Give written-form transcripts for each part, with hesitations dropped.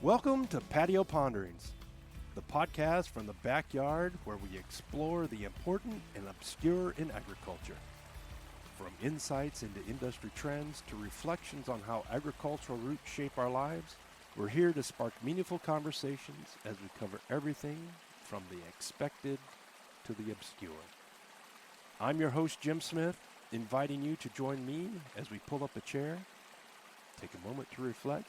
Welcome to Patio Ponderings, the podcast from the backyard where we explore the important and obscure in agriculture. From insights into industry trends to reflections on how agricultural roots shape our lives, we're here to spark meaningful conversations as we cover everything from the expected to the obscure. I'm your host, Jim Smith, inviting you to join me as we pull up a chair, take a moment to reflect,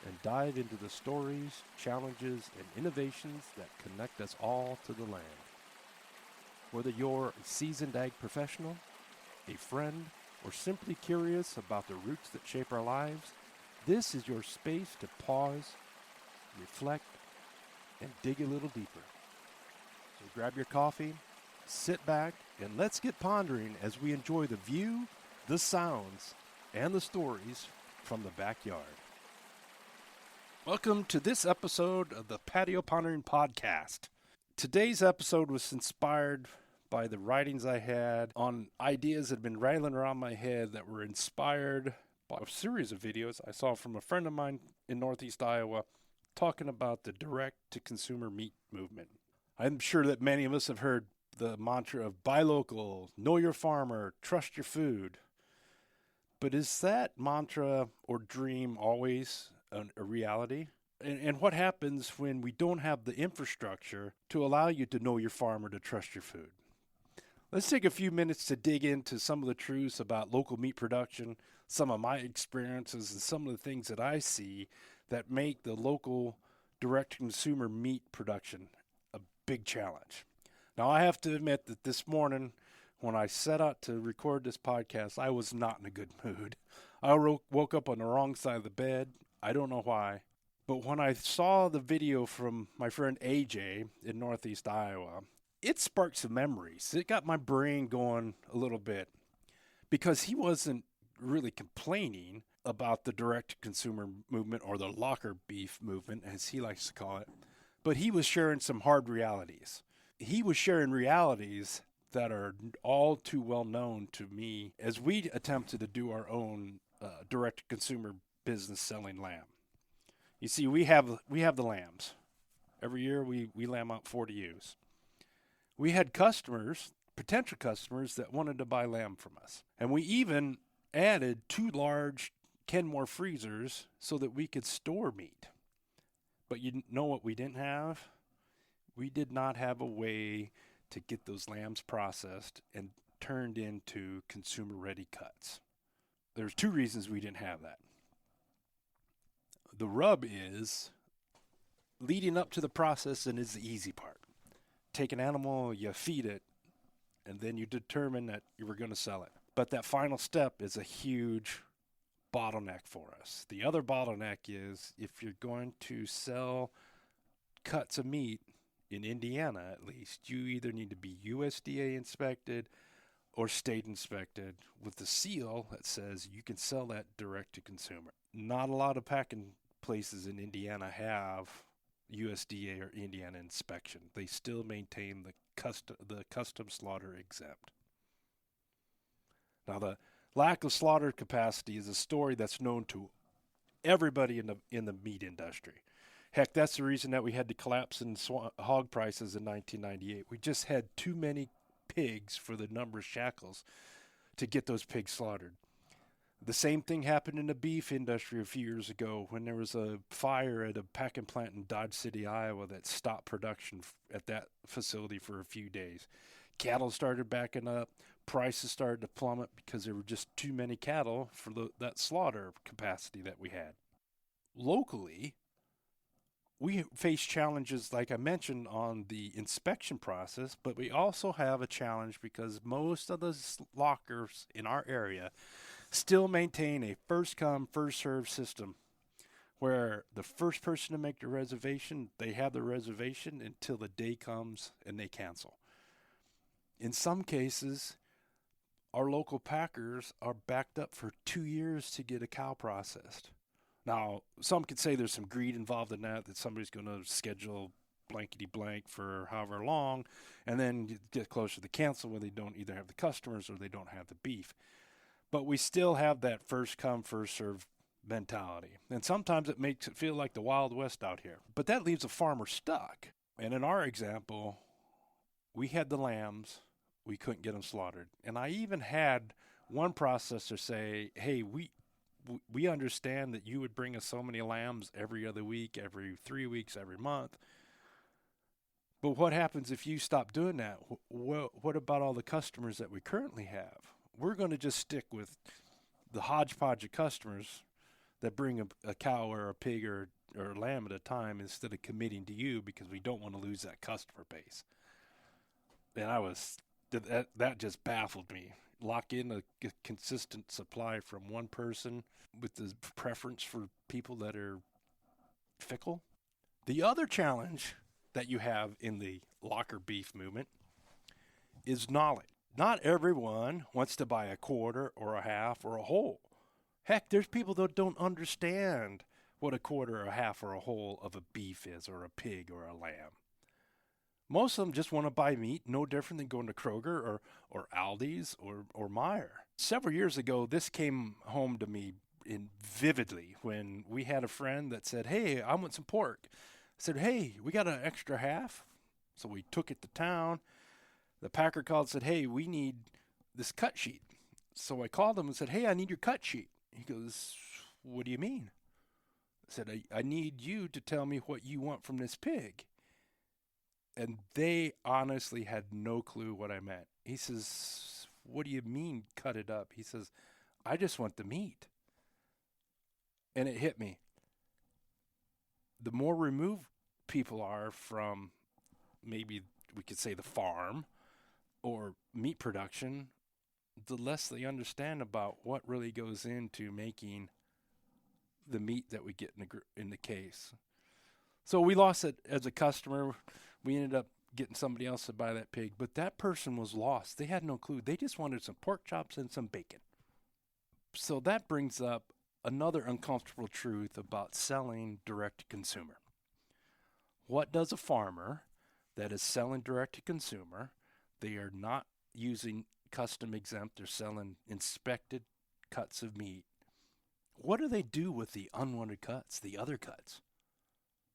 and dive into the stories, challenges, and innovations that connect us all to the land. Whether you're a seasoned ag professional, a friend, or simply curious about the roots that shape our lives, this is your space to pause, reflect, and dig a little deeper. So grab your coffee, sit back, and let's get pondering as we enjoy the view, the sounds, and the stories from the backyard. Welcome to this episode of the Patio Pondering podcast. Today's episode was inspired by the writings I had on ideas that had been rattling around my head that were inspired by a series of videos I saw from a friend of mine in Northeast Iowa talking about the direct-to-consumer meat movement. I'm sure that many of us have heard the mantra of buy local, know your farmer, trust your food. But is that mantra or dream always a reality? And what happens when we don't have the infrastructure to allow you to know your farmer, to trust your food? Let's take a few minutes to dig into some of the truths about local meat production, some of my experiences, and some of the things that I see that make the local direct-to-consumer meat production a big challenge. Now, I have to admit that this morning, when I set out to record this podcast, I was not in a good mood. I woke up on the wrong side of the bed. I don't know why. But when I saw the video from my friend AJ in Northeast Iowa, it sparked some memories. It got my brain going a little bit because he wasn't really complaining about the direct-to-consumer movement or the locker beef movement, as he likes to call it, but he was sharing some hard realities. He was sharing realities that are all too well known to me as we attempted to do our own direct-to-consumer business selling lamb. You see, we have the lambs. Every year we lamb out 40 ewes. We had customers, potential customers, that wanted to buy lamb from us. And we even added 2 large Kenmore freezers so that we could store meat. But you know what we didn't have? We did not have a way to get those lambs processed and turned into consumer-ready cuts. There's 2 reasons we didn't have that. The rub is leading up to the processing is the easy part. Take an animal, you feed it, and then you determine that you were going to sell it. But that final step is a huge bottleneck for us. The other bottleneck is if you're going to sell cuts of meat in Indiana, at least, you either need to be USDA inspected or state inspected with the seal that says you can sell that direct to consumer. Not a lot of packing places in Indiana have USDA or Indiana inspection. They still maintain the custom slaughter exempt. Now, the lack of slaughter capacity is a story that's known to everybody in the meat industry. Heck, that's the reason that we had the collapse in hog prices in 1998. We just had too many pigs for the number of shackles to get those pigs slaughtered. The same thing happened in the beef industry a few years ago when there was a fire at a packing plant in Dodge City, Iowa that stopped production at that facility for a few days. Cattle started backing up. Prices started to plummet because there were just too many cattle for that slaughter capacity that we had. Locally, we face challenges, like I mentioned, on the inspection process, but we also have a challenge because most of the lockers in our area still maintain a first-come, first-served system where the first person to make the reservation, they have the reservation until the day comes and they cancel. In some cases, our local packers are backed up for 2 years to get a cow processed. Now, some could say there's some greed involved in that somebody's going to schedule blankety-blank for however long, and then get closer to the cancel when they don't either have the customers or they don't have the beef. But we still have that first-come, first-served mentality. And sometimes it makes it feel like the Wild West out here. But that leaves a farmer stuck. And in our example, we had the lambs. We couldn't get them slaughtered. And I even had one processor say, hey, we understand that you would bring us so many lambs every other week, every 3 weeks, every month. But what happens if you stop doing that? What about all the customers that we currently have? We're going to just stick with the hodgepodge of customers that bring a cow or a pig or a lamb at a time instead of committing to you because we don't want to lose that customer base. And that just baffled me. Lock in a consistent supply from one person with the preference for people that are fickle. The other challenge that you have in the locker beef movement is knowledge. Not everyone wants to buy a quarter or a half or a whole. Heck, there's people that don't understand what a quarter or a half or a whole of a beef is, or a pig or a lamb. Most of them just want to buy meat, no different than going to Kroger or Aldi's or Meijer. Several years ago, this came home to me vividly when we had a friend that said, hey, I want some pork. I said, hey, we got an extra half. So we took it to town. The packer called and said, hey, we need this cut sheet. So I called him and said, hey, I need your cut sheet. He goes, what do you mean? I said, I need you to tell me what you want from this pig. And they honestly had no clue what I meant. He says, what do you mean cut it up? He says, I just want the meat. And it hit me. The more removed people are from, maybe we could say, the farm or meat production, the less they understand about what really goes into making the meat that we get in the case. So we lost it as a customer. We ended up getting somebody else to buy that pig, but that person was lost. They had no clue. They just wanted some pork chops and some bacon. So that brings up another uncomfortable truth about selling direct to consumer. What does a farmer that is selling direct to consumer? They are not using custom exempt. They're selling inspected cuts of meat. What do they do with the unwanted cuts, the other cuts?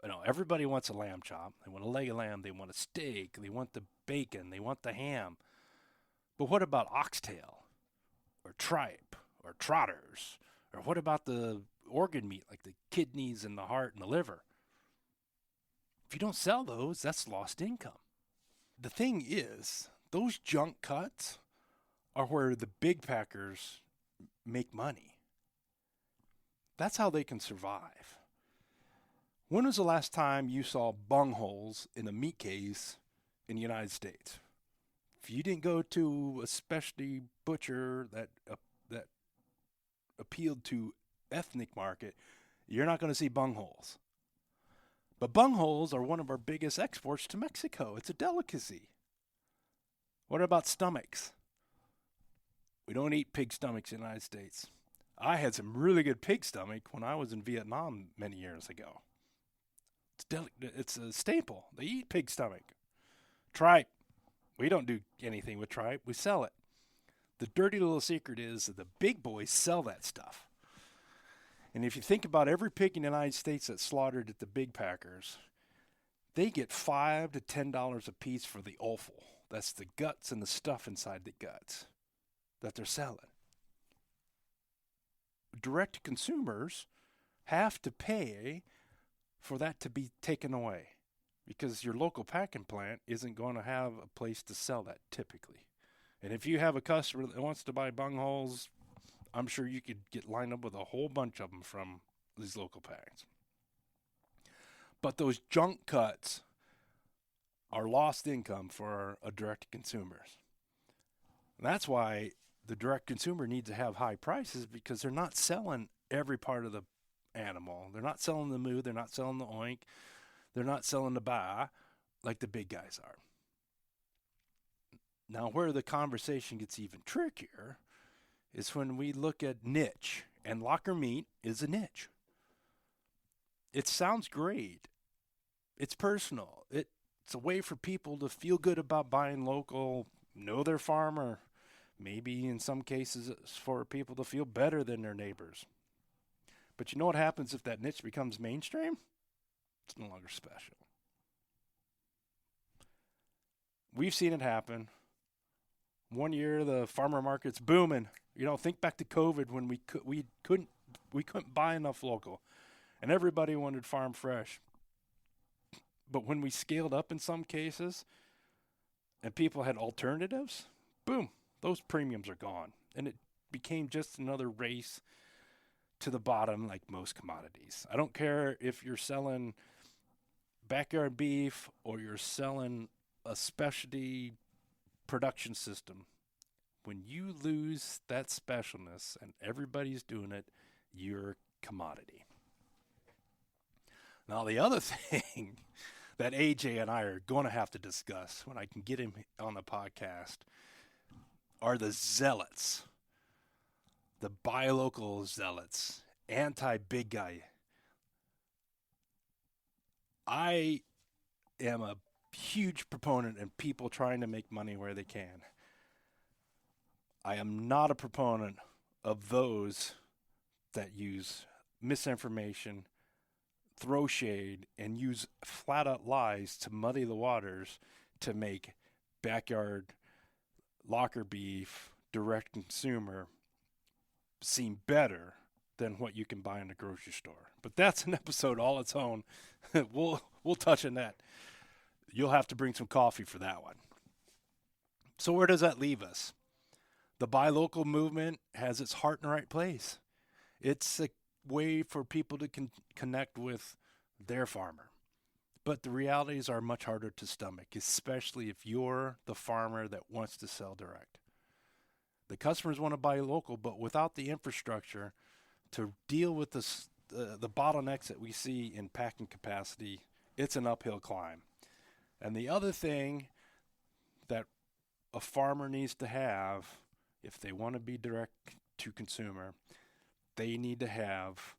You know, everybody wants a lamb chop. They want a leg of lamb. They want a steak. They want the bacon. They want the ham. But what about oxtail or tripe or trotters? Or what about the organ meat, like the kidneys and the heart and the liver? If you don't sell those, that's lost income. The thing is, those junk cuts are where the big packers make money. That's how they can survive. When was the last time you saw bungholes in a meat case in the United States? If you didn't go to a specialty butcher that appealed to ethnic market, you're not going to see bungholes. But bungholes are one of our biggest exports to Mexico. It's a delicacy. What about stomachs? We don't eat pig stomachs in the United States. I had some really good pig stomach when I was in Vietnam many years ago. It's a staple. They eat pig stomach. Tripe. We don't do anything with tripe. We sell it. The dirty little secret is that the big boys sell that stuff. And if you think about every pig in the United States that's slaughtered at the big packers, they get $5 to $10 a piece for the offal. That's the guts and the stuff inside the guts that they're selling. Direct consumers have to pay for that to be taken away because your local packing plant isn't going to have a place to sell that typically. And if you have a customer that wants to buy bungholes, I'm sure you could get lined up with a whole bunch of them from these local packs. But those junk cuts are lost income for a direct consumers. And that's why the direct consumer needs to have high prices, because they're not selling every part of the animal. They're not selling the moo. They're not selling the oink. They're not selling the ba like the big guys are. Now, where the conversation gets even trickier is when we look at niche, and locker meat is a niche. It sounds great. It's personal. It's a way for people to feel good about buying local, know their farmer. Maybe in some cases it's for people to feel better than their neighbors. But you know what happens if that niche becomes mainstream? It's no longer special. We've seen it happen. One year the farmer market's booming. Think back to COVID when we couldn't buy enough local, and everybody wanted farm fresh. But when we scaled up in some cases, and people had alternatives, boom, those premiums are gone, and it became just another race to the bottom, like most commodities. I don't care if you're selling backyard beef or you're selling a specialty production system. When you lose that specialness and everybody's doing it, you're commodity. Now, the other thing that AJ and I are going to have to discuss when I can get him on the podcast are the zealots, the buy local zealots, anti-big guy. I am a huge proponent of people trying to make money where they can. I am not a proponent of those that use misinformation, throw shade, and use flat-out lies to muddy the waters to make backyard locker beef, direct consumer, seem better than what you can buy in the grocery store. But that's an episode all its own. We'll touch on that. You'll have to bring some coffee for that one. So where does that leave us? The buy local movement has its heart in the right place. It's a way for people to connect with their farmer. But the realities are much harder to stomach, especially if you're the farmer that wants to sell direct. The customers want to buy local, but without the infrastructure to deal with the bottlenecks that we see in packing capacity, it's an uphill climb. And the other thing that a farmer needs to have, if they want to be direct to consumer, they need to have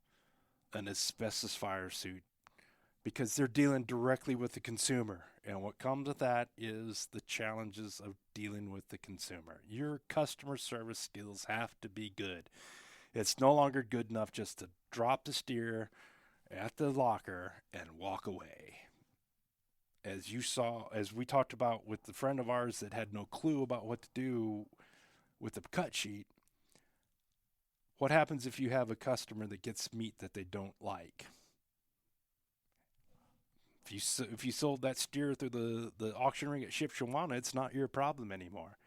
an asbestos fire suit, because they're dealing directly with the consumer. And what comes with that is the challenges of dealing with the consumer. Your customer service skills have to be good. It's no longer good enough just to drop the steer at the locker and walk away. As we talked about with the friend of ours that had no clue about what to do with the cut sheet, what happens if you have a customer that gets meat that they don't like? If you sold that steer through the auction ring at Shipshawana, it's not your problem anymore.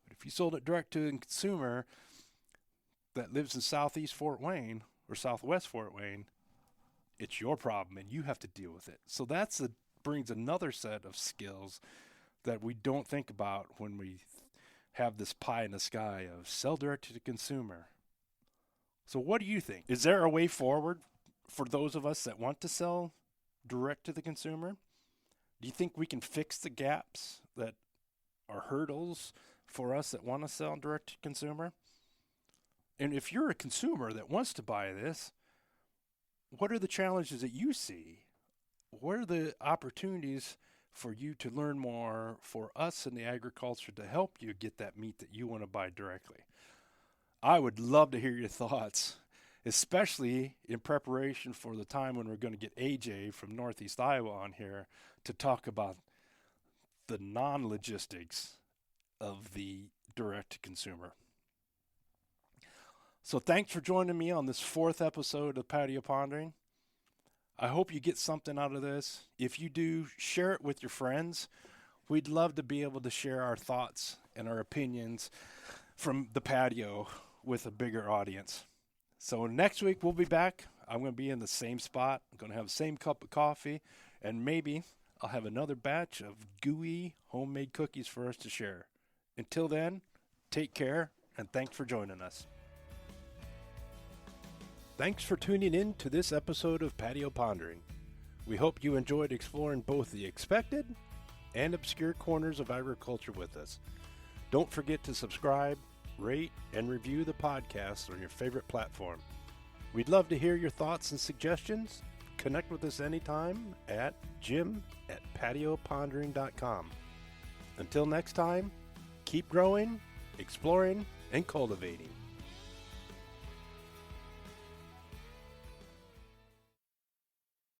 But if you sold it direct to a consumer that lives in southeast Fort Wayne or southwest Fort Wayne, it's your problem and you have to deal with it. So brings another set of skills that we don't think about when we have this pie in the sky of sell direct to the consumer. So what do you think? Is there a way forward for those of us that want to sell direct to the consumer? Do you think we can fix the gaps that are hurdles for us that want to sell direct to consumer? And if you're a consumer that wants to buy this, what are the challenges that you see? What are the opportunities for you to learn more, for us in the agriculture to help you get that meat that you want to buy directly? I would love to hear your thoughts, especially in preparation for the time when we're going to get AJ from Northeast Iowa on here to talk about the non-logistics of the direct-to-consumer. So thanks for joining me on this 4th episode of Patio Pondering. I hope you get something out of this. If you do, share it with your friends. We'd love to be able to share our thoughts and our opinions from the patio with a bigger audience. So next week we'll be back. I'm going to be in the same spot. I'm going to have the same cup of coffee, and maybe I'll have another batch of gooey homemade cookies for us to share. Until then, take care, and thanks for joining us. Thanks for tuning in to this episode of Patio Pondering. We hope you enjoyed exploring both the expected and obscure corners of agriculture with us. Don't forget to subscribe, rate, and review the podcast on your favorite platform. We'd love to hear your thoughts and suggestions. Connect with us anytime at jim@patiopondering.com. Until next time, keep growing, exploring, and cultivating.